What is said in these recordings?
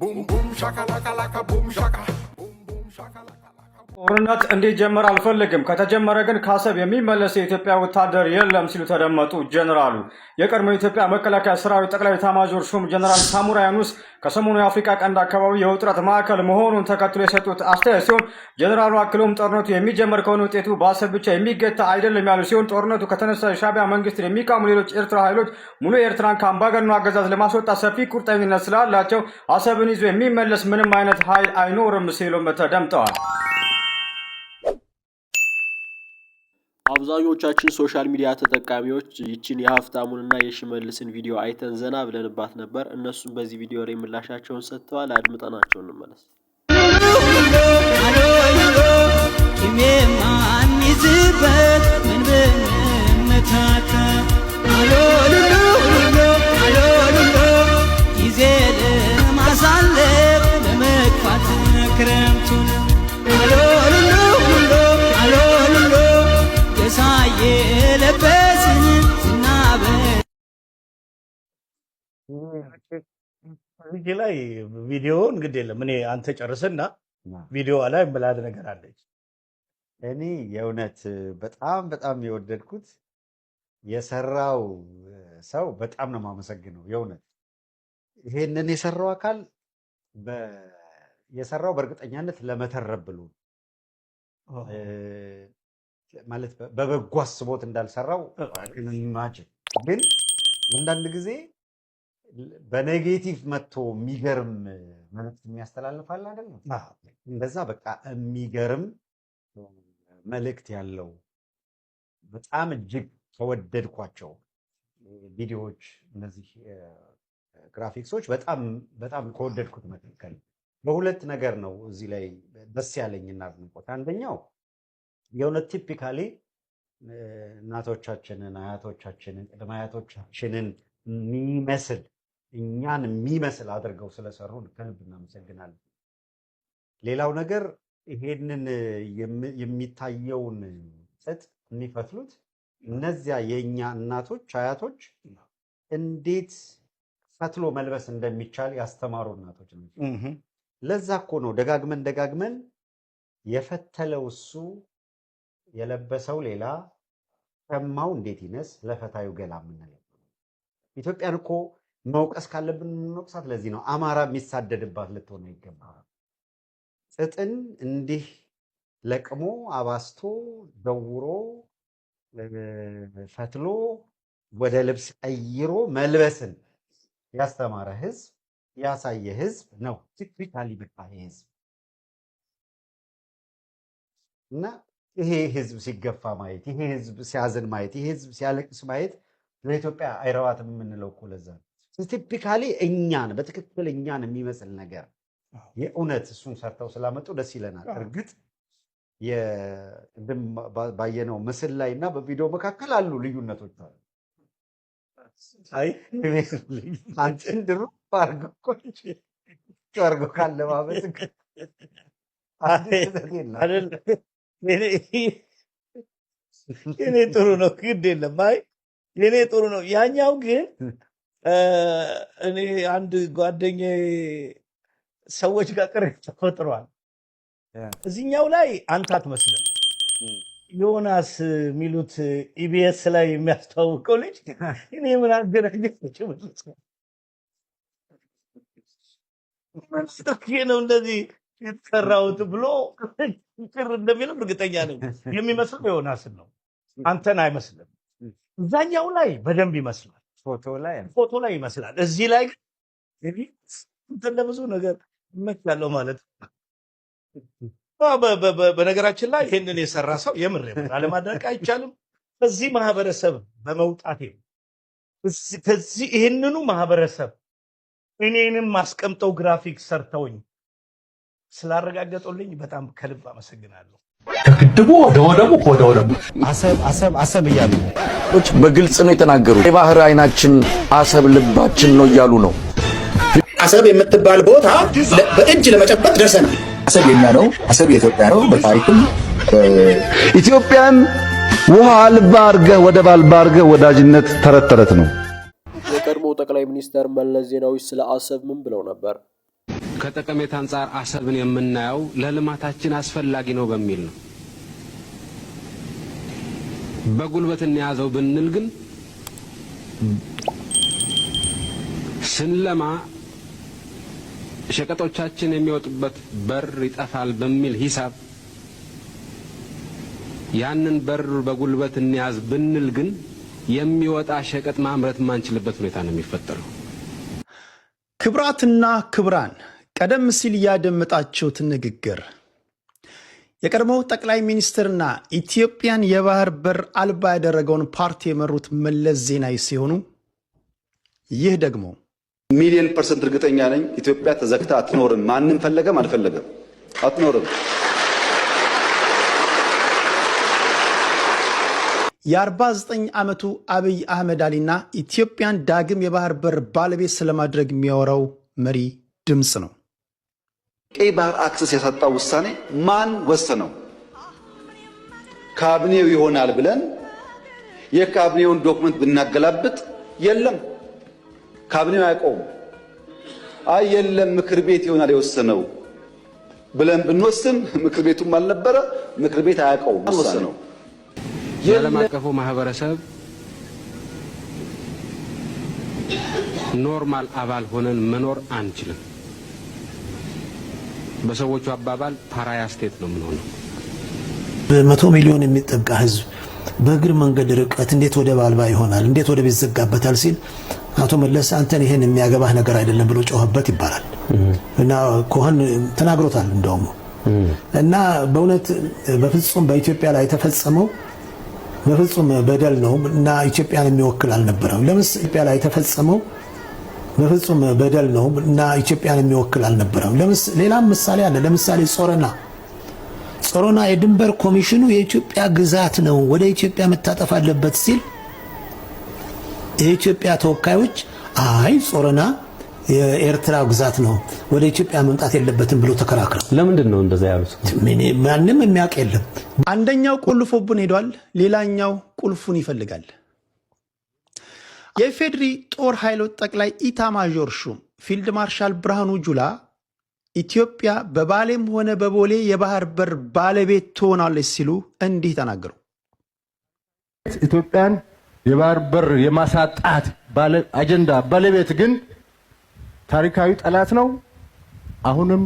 Boom boom shakalaka laka boom shaka. Boom boom shakalaka. ጦርነት እንዲጀመር አልፈልግም ከተጀመረ ግን ካሰብ የሚመለስ የኢትዮጵያ ወታደር የለም ሲሉ ተደመጡ ጀነራሉ። የቀድሞ የኢትዮጵያ መከላከያ ሰራዊት ጠቅላይ ኤታማዦር ሹም ጀነራል ሳሙራ ያኑስ ከሰሞኑ የአፍሪካ ቀንድ አካባቢ የውጥረት ማዕከል መሆኑን ተከትሎ የሰጡት አስተያየት ሲሆን ጀነራሉ አክለውም ጦርነቱ የሚጀመር ከሆነ ውጤቱ በአሰብ ብቻ የሚገታ አይደለም ያሉ ሲሆን ጦርነቱ ከተነሳ የሻዕቢያ መንግስትን የሚቃወሙ ሌሎች ኤርትራ ኃይሎች ሙሉ ኤርትራን ከአምባገነኑ አገዛዝ ለማስወጣት ሰፊ ቁርጠኝነት ስላላቸው አሰብን ይዞ የሚመለስ ምንም አይነት ኃይል አይኖርም ሲሉም ተደምጠዋል። አብዛኞቻችን ሶሻል ሚዲያ ተጠቃሚዎች ይችን የሀፍታሙንና የሽመልስን ቪዲዮ አይተን ዘና ብለንባት ነበር። እነሱም በዚህ ቪዲዮ ላይ ምላሻቸውን ሰጥተዋል። አድምጠናቸው እንመለስ። እዚህ ላይ ቪዲዮውን እንግዲህ የለም እኔ አንተ ጨርስና ቪዲዮ ላይ ምላድ ነገር አለች። እኔ የእውነት በጣም የወደድኩት የሰራው ሰው በጣም ነው የማመሰግነው። የእውነት ይሄንን የሰራው አካል የሰራው በእርግጠኛነት ለመተረብ ብሎ ማለት በበጎ አስቦት እንዳልሰራው ኢማጂን። ግን አንዳንድ ጊዜ በኔጌቲቭ መጥቶ የሚገርም መልእክት የሚያስተላልፋል አይደል? እንደዛ በቃ የሚገርም መልእክት ያለው በጣም እጅግ ከወደድኳቸው ቪዲዮዎች እነዚህ ግራፊክሶች በጣም ከወደድኩት መካከል በሁለት ነገር ነው እዚህ ላይ ደስ ያለኝና አድንቆት። አንደኛው የእውነት ቲፒካሊ እናቶቻችንን፣ አያቶቻችንን፣ ቅድመ አያቶቻችንን የሚመስል እኛን የሚመስል አድርገው ስለሰሩ ከልብ እናመሰግናለን። ሌላው ነገር ይሄንን የሚታየውን ጥጥ የሚፈትሉት እነዚያ የእኛ እናቶች አያቶች እንዴት ፈትሎ መልበስ እንደሚቻል ያስተማሩ እናቶች ናቸው። ለዛ እኮ ነው ደጋግመን የፈተለው እሱ የለበሰው ሌላ ሸማው እንዴት ይነስ ለፈታዩ ገላ የምንለው። ኢትዮጵያን እኮ መውቀስ ካለብን የምንወቅሳት ለዚህ ነው። አማራ የሚሳደድባት ልትሆን አይገባም። ጥጥን እንዲህ ለቅሞ አባስቶ ደውሮ ፈትሎ ወደ ልብስ ቀይሮ መልበስን ያስተማረ ህዝብ ያሳየ ህዝብ ነው ቲፒካሊ በቃ ህዝብ እና ይሄ ህዝብ ሲገፋ ማየት፣ ይሄ ህዝብ ሲያዝን ማየት፣ ይሄ ህዝብ ሲያለቅስ ማየት ለኢትዮጵያ አይረባትም የምንለው እኮ ለዛ ነው። ቲፒካሊ እኛን በትክክል እኛን የሚመስል ነገር የእውነት እሱን ሰርተው ስላመጡ ደስ ይለናል። እርግጥ የቅድም ባየነው ምስል ላይ እና በቪዲዮ መካከል አሉ ልዩነቶች አሉ። አንቺን ድሮ አርጎ ካለባበስ የኔ ጥሩ ነው፣ ግድ የለም። አይ የኔ ጥሩ ነው። ያኛው ግን እኔ አንድ ጓደኛዬ ሰዎች ጋር ቅሬታ ተፈጥሯል። እዚህኛው ላይ አንተ አትመስልም። ዮናስ የሚሉት ኢቢኤስ ላይ የሚያስተዋውቀው ልጅ እኔ ምን አገናኘች ነው እንደዚህ የተሰራውት ብሎ ቅር እንደሚለው እርግጠኛ ነኝ። የሚመስለው ዮናስን ነው፣ አንተን አይመስልም። እዛኛው ላይ በደንብ ይመስላል፣ ፎቶ ላይ ይመስላል። እዚህ ላይ ግን እንትን ለብዙ ነገር ይመቻለው ማለት ነው። በነገራችን ላይ ይሄንን የሰራ ሰው የምር አለማድረግ አይቻልም። ከዚህ ማህበረሰብ በመውጣቴ ከዚህ ይሄንኑ ማህበረሰብ እኔንም ማስቀምጠው ግራፊክስ ሰርተውኝ ስላረጋገጡልኝ በጣም ከልብ አመሰግናለሁ። ከግድቡ ወደ ወደቡ ወደ ወደቡ አሰብ እያሉ በግልጽ ነው የተናገሩት። የባህር አይናችን አሰብ ልባችን ነው እያሉ ነው። አሰብ የምትባል ቦታ በእጅ ለመጨበጥ ደርሰናል። አሰብ የኛ ነው። አሰብ የኢትዮጵያ ነው። በታሪክም ኢትዮጵያን ውሃ አልባ አድርገህ ወደብ አልባ አድርገህ ወዳጅነት ተረት ነው። የቀድሞ ጠቅላይ ሚኒስትር መለስ ዜናዊ ስለ አሰብ ምን ብለው ነበር? ከጠቀሜታ አንፃር አሰብን የምናየው ለልማታችን አስፈላጊ ነው በሚል ነው። በጉልበት እንያዘው ብንል ግን ስንለማ ሸቀጦቻችን የሚወጡበት በር ይጠፋል በሚል ሂሳብ ያንን በር በጉልበት እንያዝ ብንል ግን የሚወጣ ሸቀጥ ማምረት ማንችልበት ሁኔታ ነው የሚፈጠረው። ክብራትና ክብራን ቀደም ሲል ያደመጣችሁት ንግግር የቀድሞው ጠቅላይ ሚኒስትርና ኢትዮጵያን የባህር በር አልባ ያደረገውን ፓርቲ የመሩት መለስ ዜናዊ ሲሆኑ ይህ ደግሞ ሚሊዮን% እርግጠኛ ነኝ ኢትዮጵያ ተዘግታ አትኖርም። ማንም ፈለገም አልፈለገም አትኖርም። የ49 ዓመቱ አብይ አህመድ አሊና ኢትዮጵያን ዳግም የባህር በር ባለቤት ስለማድረግ የሚያወራው መሪ ድምፅ ነው። ቀይ ባህር አክሰስ ያሳጣው ውሳኔ ማን ወሰነው? ካቢኔው ይሆናል ብለን የካቢኔውን ዶክመንት ብናገላብጥ የለም፣ ካቢኔው አያውቀውም። አይ የለም ምክር ቤት ይሆናል የወሰነው ብለን ብንወስን ምክር ቤቱም አልነበረ፣ ምክር ቤት አያውቀውም ወሰነው። የዓለም አቀፉ ማህበረሰብ ኖርማል አባል ሆነን መኖር አንችልም። በሰዎቹ አባባል ፓራያ ስቴት ነው የምንሆነው። በ100 ሚሊዮን የሚጠጋ ህዝብ በእግር መንገድ ርቀት እንዴት ወደ ባልባ ይሆናል? እንዴት ወደ ቤት ይዘጋበታል? ሲል አቶ መለስ አንተን ይሄን የሚያገባህ ነገር አይደለም ብሎ ጮህበት ይባላል እና ኮህን ተናግሮታል እንደውም እና በእውነት በፍጹም በኢትዮጵያ ላይ የተፈጸመው በፍጹም በደል ነው እና ኢትዮጵያን የሚወክል አልነበረም። ለምሳሌ ኢትዮጵያ ላይ የተፈጸመው በፍጹም በደል ነው እና ኢትዮጵያን የሚወክል አልነበረም። ሌላም ምሳሌ አለ። ለምሳሌ ጾረና የድንበር ኮሚሽኑ የኢትዮጵያ ግዛት ነው፣ ወደ ኢትዮጵያ መታጠፍ አለበት ሲል የኢትዮጵያ ተወካዮች አይ ጾረና የኤርትራ ግዛት ነው፣ ወደ ኢትዮጵያ መምጣት የለበትም ብሎ ተከራክረው። ለምንድን ነው እንደዛ ያሉት? ማንም የሚያውቅ የለም። አንደኛው ቁልፎብን ሄዷል፣ ሌላኛው ቁልፉን ይፈልጋል። የኢፌዴሪ ጦር ኃይሎች ጠቅላይ ኢታማዦር ሹም ፊልድ ማርሻል ብርሃኑ ጁላ ኢትዮጵያ በባሌም ሆነ በቦሌ የባህር በር ባለቤት ትሆናለች ሲሉ እንዲህ ተናገሩ። ኢትዮጵያን የባህር በር የማሳጣት አጀንዳ ባለቤት ግን ታሪካዊ ጠላት ነው። አሁንም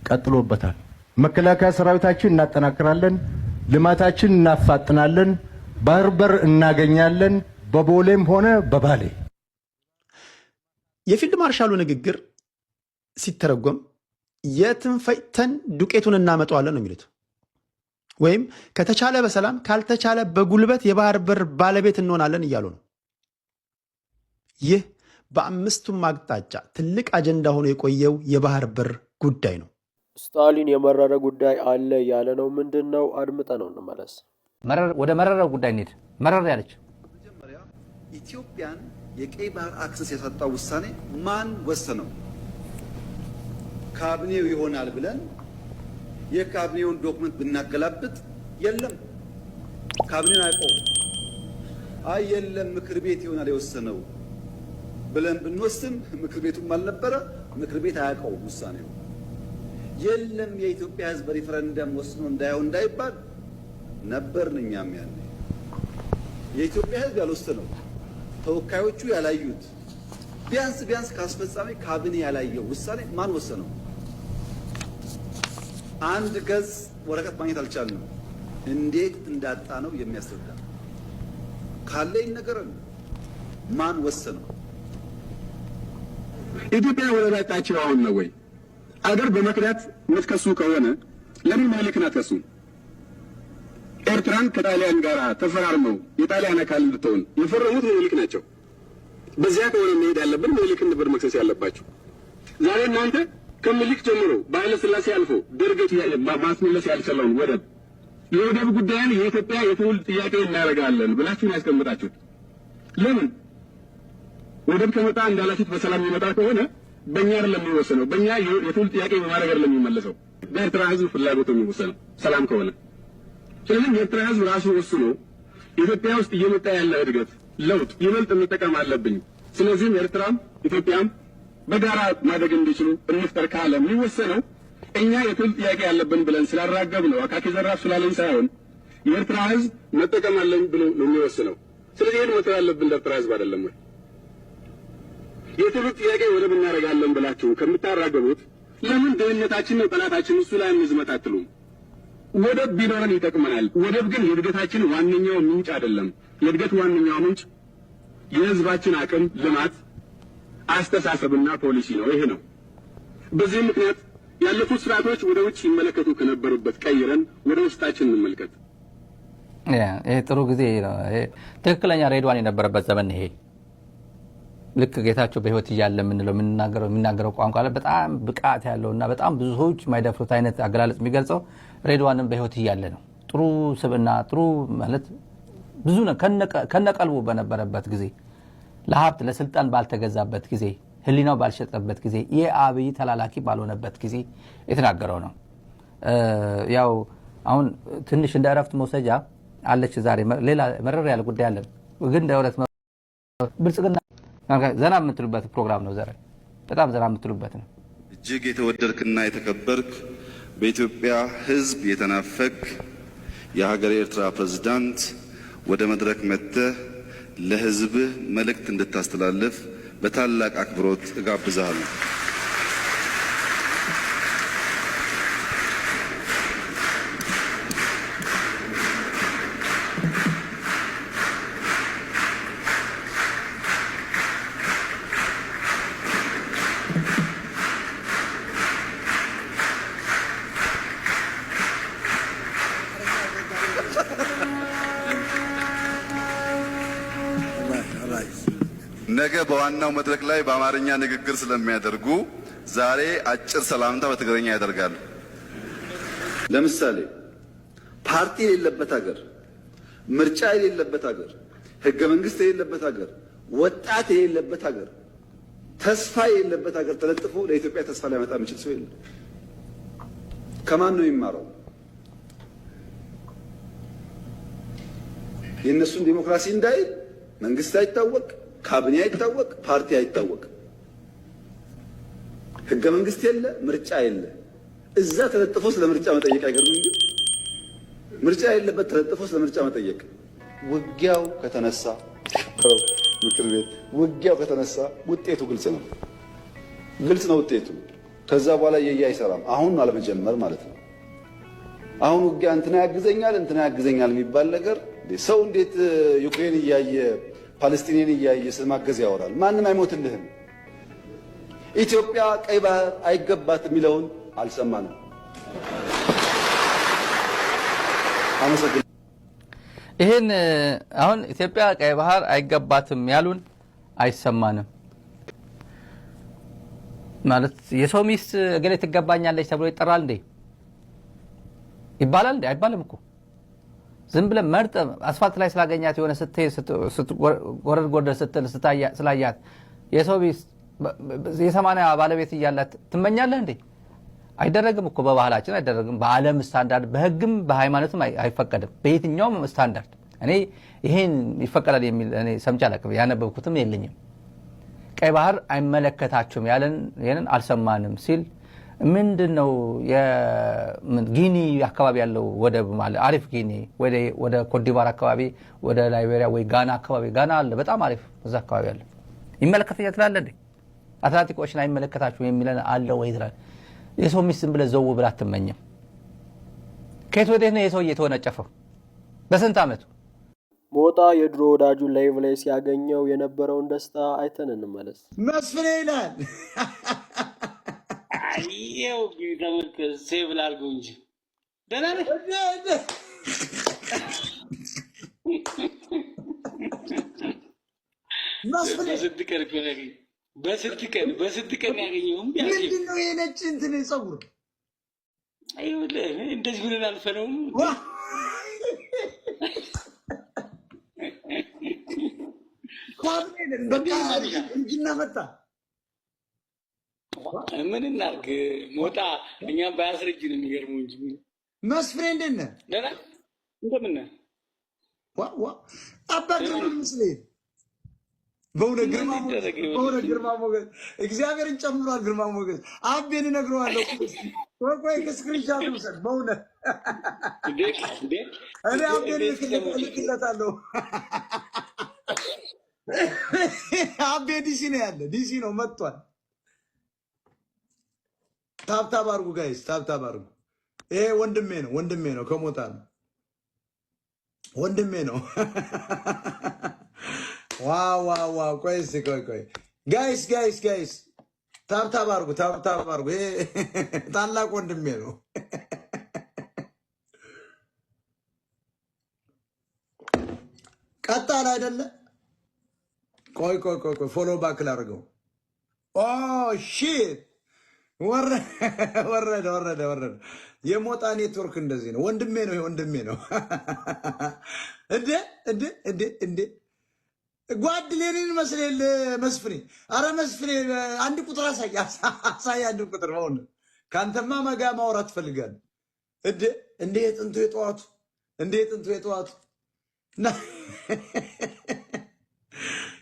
ቀጥሎበታል። መከላከያ ሰራዊታችን እናጠናክራለን፣ ልማታችን እናፋጥናለን፣ ባህር በር እናገኛለን፣ በቦሌም ሆነ በባሌ። የፊልድ ማርሻሉ ንግግር ሲተረጎም የትም ፈጭተን ዱቄቱን እናመጣዋለን ነው የሚሉት። ወይም ከተቻለ በሰላም ካልተቻለ በጉልበት የባህር በር ባለቤት እንሆናለን እያሉ ነው። ይህ በአምስቱም አቅጣጫ ትልቅ አጀንዳ ሆኖ የቆየው የባህር በር ጉዳይ ነው። ስታሊን የመረረ ጉዳይ አለ ያለ ነው። ምንድነው? አድምጠ ነው እንመለስ። ወደ መረረው ጉዳይ እንሂድ። መረር ያለች መጀመሪያ ኢትዮጵያን የቀይ ባህር አክሰስ ያሳጣው ውሳኔ ማን ወሰነው? ካቢኔው ይሆናል ብለን የካቢኔውን ዶክመንት ብናገላብጥ የለም፣ ካቢኔው አያውቀውም። አይ የለም ምክር ቤት ይሆናል የወሰነው ብለን ብንወስን ምክር ቤቱም አልነበረ፣ ምክር ቤት አያውቀውም ውሳኔው። የለም የኢትዮጵያ ሕዝብ በሪፈረንደም ወስኖ እንዳይባል ነበርን እኛም ያኔ። የኢትዮጵያ ሕዝብ ያልወሰነው ተወካዮቹ ያላዩት ቢያንስ ከአስፈጻሚ ካቢኔ ያላየው ውሳኔ ማን ወሰነው? አንድ ገጽ ወረቀት ማግኘት አልቻልንም። እንዴት እንዳጣ ነው የሚያስረዳ ካለኝ ነገር ማን ወሰነው? ኢትዮጵያ ወደ ራቃቸው አሁን ነው ወይ አገር በመክዳት የምትከሱ ከሆነ ለምን ምኒልክን አትከሱ? ኤርትራን ከጣሊያን ጋር ተፈራርመው የጣሊያን አካል እንድትሆን የፈረሙት ምኒልክ ናቸው። በዚያ ከሆነ መሄድ ያለብን ምኒልክን ነበር መክሰስ ያለባቸው። ዛሬ እናንተ ከምኒልክ ጀምሮ በኃይለ ሥላሴ አልፎ ደርገት ማስመለስ ያልቻለውን ወደብ የወደብ ጉዳይን የኢትዮጵያ የትውልድ ጥያቄ እናደርጋለን ብላችሁ ያስቀምጣችሁት ለምን? ወደብ ከመጣ እንዳላችሁት በሰላም የሚመጣ ከሆነ በእኛ አይደለም የሚወሰነው፣ በእኛ የትውልድ ጥያቄ በማድረግ አይደለም የሚመለሰው፣ በኤርትራ ሕዝብ ፍላጎት የሚወሰነው ሰላም ከሆነ። ስለዚህ የኤርትራ ሕዝብ ራሱ ወስኖ ኢትዮጵያ ውስጥ እየመጣ ያለ እድገት ለውጥ ይበልጥ መጠቀም አለብኝ። ስለዚህም ኤርትራም ኢትዮጵያም በጋራ ማደግ እንዲችሉ እንፍጠር ካለ የሚወሰነው እኛ የትል ጥያቄ ያለብን ብለን ስላራገብ ነው አካኪ ዘራፍ ስላለን ሳይሆን የኤርትራ ህዝብ መጠቀም አለን ብሎ ነው የሚወስነው። ስለዚህ ይሄን መተው ያለብን ለኤርትራ ህዝብ አይደለም ወይ? የትል ጥያቄ ወደብ እናደርጋለን ብላችሁ ከምታራገቡት ለምን ድህነታችን ነው ጠላታችን እሱ ላይ እንዝመት አትሉም? ወደብ ቢኖረን ይጠቅመናል። ወደብ ግን የእድገታችን ዋነኛው ምንጭ አይደለም። የእድገት ዋነኛው ምንጭ የህዝባችን አቅም፣ ልማት፣ አስተሳሰብና ፖሊሲ ነው። ይሄ ነው። በዚህ ምክንያት ያለፉት ስርዓቶች ወደ ውጭ ይመለከቱ ከነበሩበት ቀይረን ወደ ውስጣችን እንመልከት። ይሄ ጥሩ ጊዜ ነው። ትክክለኛ ሬድዋን የነበረበት ዘመን ይሄ ልክ ጌታቸው በህይወት እያለ የሚናገረው ቋንቋ ላይ በጣም ብቃት ያለውና በጣም ብዙ ሰዎች የማይደፍሩት አይነት አገላለጽ የሚገልጸው ሬድዋንም በህይወት እያለ ነው። ጥሩ ስብና ጥሩ ማለት ብዙ ከነቀልቡ በነበረበት ጊዜ ለሀብት ለስልጣን ባልተገዛበት ጊዜ ህሊናው ባልሸጠበት ጊዜ የአብይ ተላላኪ ባልሆነበት ጊዜ የተናገረው ነው። ያው አሁን ትንሽ እንደ እረፍት መውሰጃ አለች ዛሬ ሌላ መረር ያለ ጉዳይ አለን ግን እንደውለት ብልጽግና ዘና የምትሉበት ፕሮግራም ነው። ዛሬ በጣም ዘና የምትሉበት ነው። እጅግ የተወደድክና የተከበርክ በኢትዮጵያ ህዝብ የተናፈክ የሀገር ኤርትራ ፕሬዝዳንት ወደ መድረክ መጥተህ ለህዝብህ መልእክት እንድታስተላልፍ በታላቅ አክብሮት እጋብዛለሁ። ነገ በዋናው መድረክ ላይ በአማርኛ ንግግር ስለሚያደርጉ ዛሬ አጭር ሰላምታ በትግርኛ ያደርጋሉ። ለምሳሌ ፓርቲ የሌለበት ሀገር፣ ምርጫ የሌለበት ሀገር፣ ህገ መንግስት የሌለበት ሀገር፣ ወጣት የሌለበት ሀገር፣ ተስፋ የሌለበት ሀገር ተለጥፎ ለኢትዮጵያ ተስፋ ሊያመጣ የሚችል ሰው የለም። ከማን ነው የሚማረው? የእነሱን ዲሞክራሲ እንዳይል መንግስት አይታወቅ፣ ካቢኔ አይታወቅ፣ ፓርቲ አይታወቅ፣ ህገ መንግስት የለ፣ ምርጫ የለ። እዛ ተለጥፎ ስለ ምርጫ መጠየቅ አይገርምም? ግን ምርጫ የሌለበት ተለጥፎ ስለ ምርጫ መጠየቅ። ውጊያው ከተነሳ ምክር ቤት ውጊያው ከተነሳ ውጤቱ ግልጽ ነው። ግልጽ ነው ውጤቱ። ከዛ በኋላ አይሰራም። አሁን አለመጀመር ማለት ነው። አሁን ውጊያ እንትና ያግዘኛል እንትና ያግዘኛል የሚባል ነገር ሰው እንዴት ዩክሬን እያየ ፓለስቲንን እያየ ስለማገዝ ያወራል? ማንም አይሞትልህም። ኢትዮጵያ ቀይ ባህር አይገባትም የሚለውን አልሰማንም። አመሰግናለሁ። ይሄን አሁን ኢትዮጵያ ቀይ ባህር አይገባትም ያሉን አይሰማንም ማለት የሰው ሚስት እገሌ ትገባኛለች ተብሎ ይጠራል እንዴ? ይባላል እንዴ? አይባልም እኮ። ዝም ብለን መርጠ አስፋልት ላይ ስላገኛት የሆነ ወረድ ጎደር ስትል ስላያት የሰው ሚስት የ80 ባለቤት እያላት ትመኛለህ እንዴ? አይደረግም እኮ። በባህላችን አይደረግም። በዓለም ስታንዳርድ በህግም በሃይማኖትም አይፈቀድም። በየትኛውም ስታንዳርድ እኔ ይሄን ይፈቀዳል የሚል እኔ ሰምቼ አላውቅም። ያነበብኩትም የለኝም። ቀይ ባህር አይመለከታችሁም ያለን አልሰማንም ሲል ምንድነው የጊኒ አካባቢ ያለው ወደብ ማለት አሪፍ ጊኒ ወደ ኮትዲቯር አካባቢ ወደ ላይቤሪያ ወይ ጋና አካባቢ ጋና አለ በጣም አሪፍ እዛ አካባቢ አለ። ይመለከተኛል ትላለህ እንዴ? አትላንቲክ ኦሽን አይመለከታችሁም የሚለን አለ ወይ ትላለህ? የሰው ሚስት ዝም ብለህ ዘው ብለህ አትመኝም። ከየት ወዴት ነው የሰው እየተወነጨፈው? በስንት ዓመቱ ሞጣ የድሮ ወዳጁን ላይቭ ላይ ሲያገኘው የነበረውን ደስታ አይተን እንመለስ። መስፍኔ ይላል አየው ተመልከት፣ ሴቭ ላድርገው እንጂ ደህና ነህ? በስንት ቀን ያገኘው ምንድን ነው የነጭ እንትን ጸጉር? እንደዚህ ብለን አልፈነውም። በቃ እጅና መጣ። ምን እናድርግ ሞጣ፣ እኛም ባያስረጅ ነው የሚገርመው እንጂ። መስፍኔ እንዴት ነህ? ደህና እንደምን ነህ? አባት ነው ምስሌ በእውነት ግርማ ሞገስ እግዚአብሔርን ጨምሯል። ግርማ ሞገስ አቤን እነግረዋለሁ። ቆይ ስክሪንሻት ውሰድ። በእውነት እኔ አቤን ልክለታለሁ። አቤ ዲሲ ነው ያለ፣ ዲሲ ነው መጥቷል። ታብታብ አድርጉ ጋይስ፣ ታብታብ አድርጉ። ይሄ ወንድሜ ነው ከሞታ ነው ወንድሜ ነው። ዋው ቆይ ጋይስ ታብታብ አድርጉ። ይሄ ታላቅ ወንድሜ ነው። ቀጣል አይደለ? ቆይ ፎሎ ባክ ላድርገው። ኦ ሺት ወረደ። የሞጣ ኔትወርክ እንደዚህ ነው። ወንድሜ ነው። እንዴ ጓድ ሌኒን መስሌል መስፍኔ። አረ መስፍኔ አንድ ቁጥር አሳይ አንድ ቁጥር ነው። ካንተማ ማጋ ማውራት ፈልጋለሁ። እንዴ ጥንቱ የጠዋቱ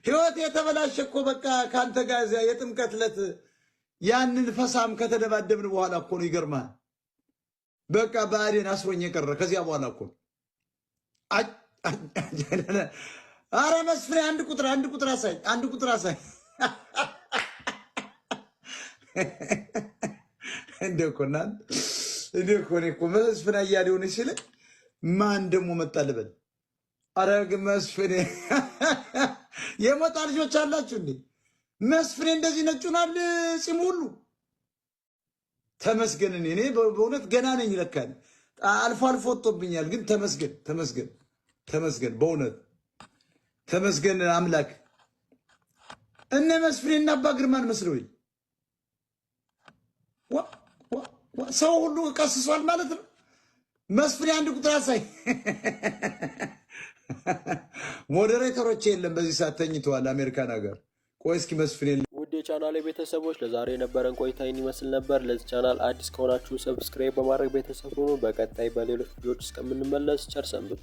ህይወት የተበላሸ እኮ በቃ ካንተ ጋር የጥምቀት ዕለት ያንን ፈሳም ከተደባደብን በኋላ እኮ ነው። ይገርማል። በቃ ባዴን አስሮኝ የቀረ ከዚያ በኋላ እኮ አረ መስፍሬ አንድ ቁጥር አሳይ። እኮ መስፍን አያሌውን ሲል ማን ደግሞ መጣ ልበል? አረ ግን መስፍኔ የሞጣ ልጆች አላችሁ እንዴ? መስፍኔ እንደዚህ ነጩናል ፂም ሁሉ ተመስገን። እኔ በእውነት ገና ነኝ ለካ አልፎ ወጥቶብኛል። ግን ተመስገን በእውነት ተመስገን አምላክ። እነ መስፍኔና አባ ግርማን መስለውኝ ሰው ሁሉ ቀስሷል ማለት ነው። መስፍኔ አንድ ቁጥር አሳይ። ሞዴሬተሮች የለም በዚህ ሰዓት ተኝተዋል አሜሪካን ሀገር። ቆይ እስኪ መስፍኔ። ውድ የቻናሌ ቤተሰቦች ለዛሬ የነበረን ቆይታ ይመስል ነበር። ለዚህ ቻናል አዲስ ከሆናችሁ ሰብስክራይብ በማድረግ ቤተሰብ ሁኑ። በቀጣይ በሌሎች ቪዲዮዎች እስከምንመለስ ቸር ሰንብቱ።